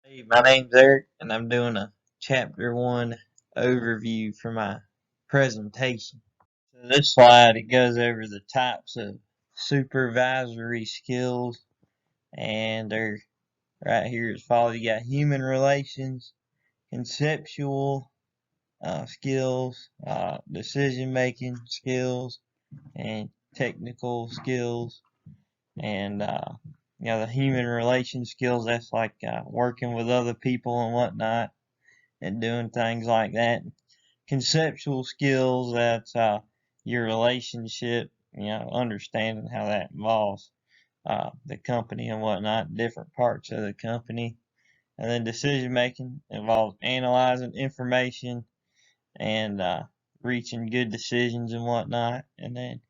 Hey, my name's Eric, and I'm doing a chapter 1 overview for my presentation. So this slide, it goes over the types of supervisory skills, and they're right here as follows. You got human relations, conceptual skills, decision making skills, and technical skills. And the human relation skills, that's like working with other people and whatnot and doing things like that. Conceptual skills, that's your relationship, understanding how that involves the company and whatnot, different parts of the company. And then decision making involves analyzing information and reaching good decisions and whatnot. And then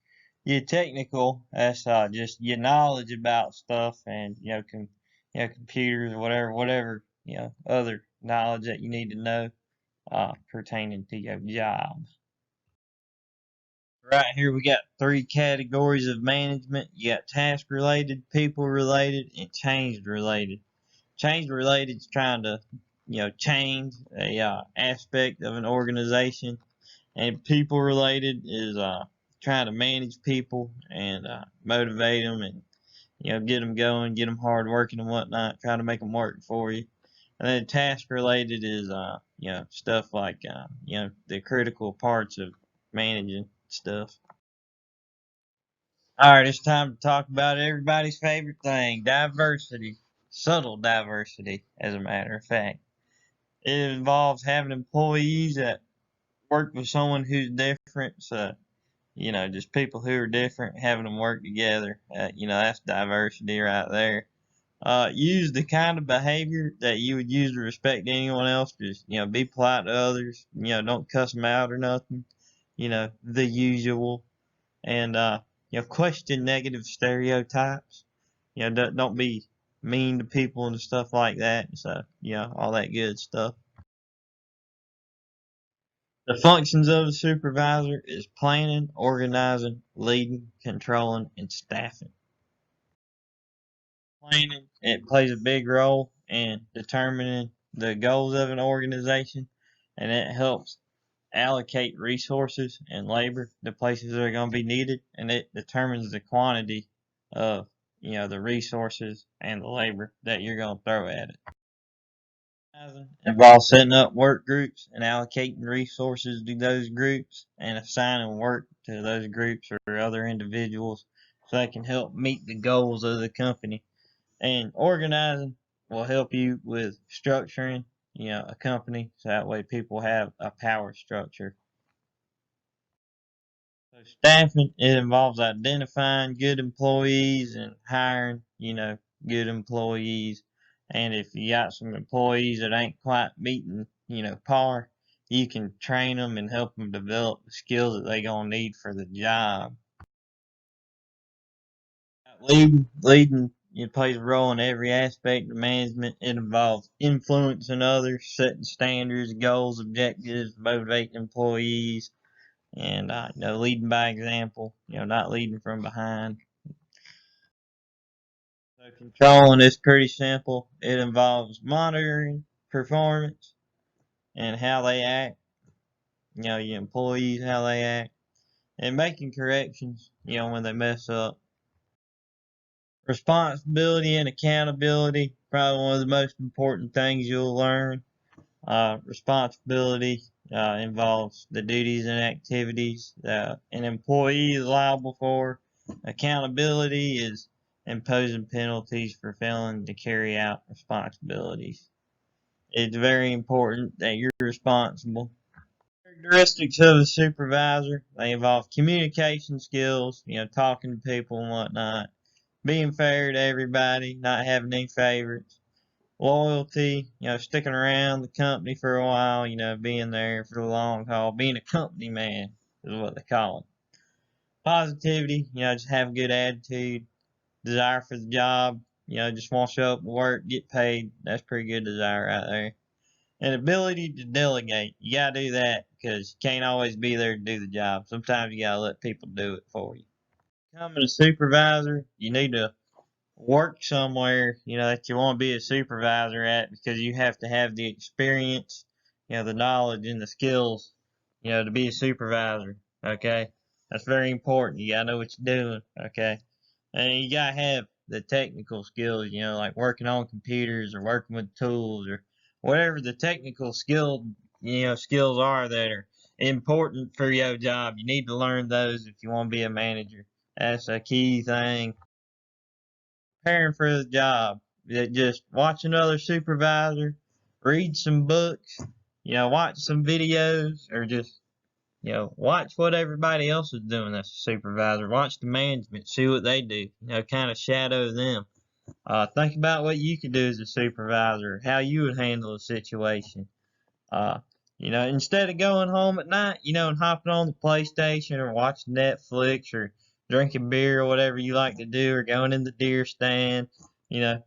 your technical, that's just your knowledge about stuff and computers or whatever other knowledge that you need to know pertaining to your job. Right here we got three categories of management. You got task related, people related, and change related. Change related is trying to change a aspect of an organization, and people related is trying to manage people and motivate them and get them going, get them hard working and whatnot, try to make them work for you. And then task related is stuff like the critical parts of managing stuff. All right, it's time to talk about everybody's favorite thing, diversity. Subtle diversity, as a matter of fact. It involves having employees that work with someone who's different. So just people who are different, having them work together. That's diversity right there. Use the kind of behavior that you would use to respect anyone else. Just, be polite to others. Don't cuss them out or nothing. The usual. And, question negative stereotypes. Don't be mean to people and stuff like that. So, all that good stuff. The functions of a supervisor is planning, organizing, leading, controlling, and staffing. Planning, it plays a big role in determining the goals of an organization, and it helps allocate resources and labor to places that are going to be needed, and it determines the quantity of the resources and the labor that you're going to throw at it. Involves setting up work groups and allocating resources to those groups and assigning work to those groups or other individuals so they can help meet the goals of the company. And organizing will help you with structuring, a company so that way people have a power structure. So staffing, it involves identifying good employees and hiring, good employees. And if you got some employees that ain't quite meeting, par, you can train them and help them develop the skills that they gonna need for the job. Leading, it plays a role in every aspect of management. It involves influencing others, setting standards, goals, objectives, motivating employees, and leading by example. Not leading from behind. So controlling is pretty simple. It involves monitoring performance and how they act. Your employees how they act, and making corrections. When they mess up. Responsibility and accountability, probably one of the most important things you'll learn. Responsibility involves the duties and activities that an employee is liable for. Accountability is imposing penalties for failing to carry out responsibilities. It's very important that you're responsible. Characteristics of a supervisor, they involve communication skills, talking to people and whatnot, being fair to everybody, not having any favorites, loyalty, sticking around the company for a while, being there for the long haul, being a company man is what they call it. Positivity, just have a good attitude, desire for the job, just want to show up and work, get paid. That's pretty good desire right there. And ability to delegate. You gotta do that because you can't always be there to do the job. Sometimes you gotta let people do it for you. Becoming a supervisor, you need to work somewhere, that you want to be a supervisor at, because you have to have the experience, the knowledge and the skills, to be a supervisor. Okay, that's very important. You gotta know what you're doing. Okay, and you gotta have the technical skills, like working on computers or working with tools or whatever the technical skills are that are important for your job. You need to learn those if you want to be a manager. That's a key thing. Preparing for the job. Just watch another supervisor, read some books, watch some videos, or just, watch what everybody else is doing that's a supervisor. Watch the management, see what they do, kind of shadow them. Think about what you could do as a supervisor, how you would handle a situation. Uh, instead of going home at night, and hopping on the PlayStation or watching Netflix or drinking beer or whatever you like to do, or going in the deer stand, you know,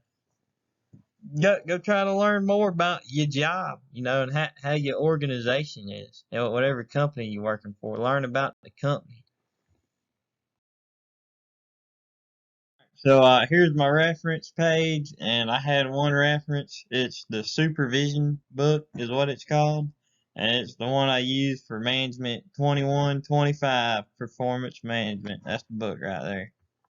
go try to learn more about your job, and how your organization is, whatever company you're working for. Learn about the company. So here's my reference page, and I had one reference. It's the supervision book, is what it's called, and it's the one I use for management 21, 25 performance management. That's the book right there.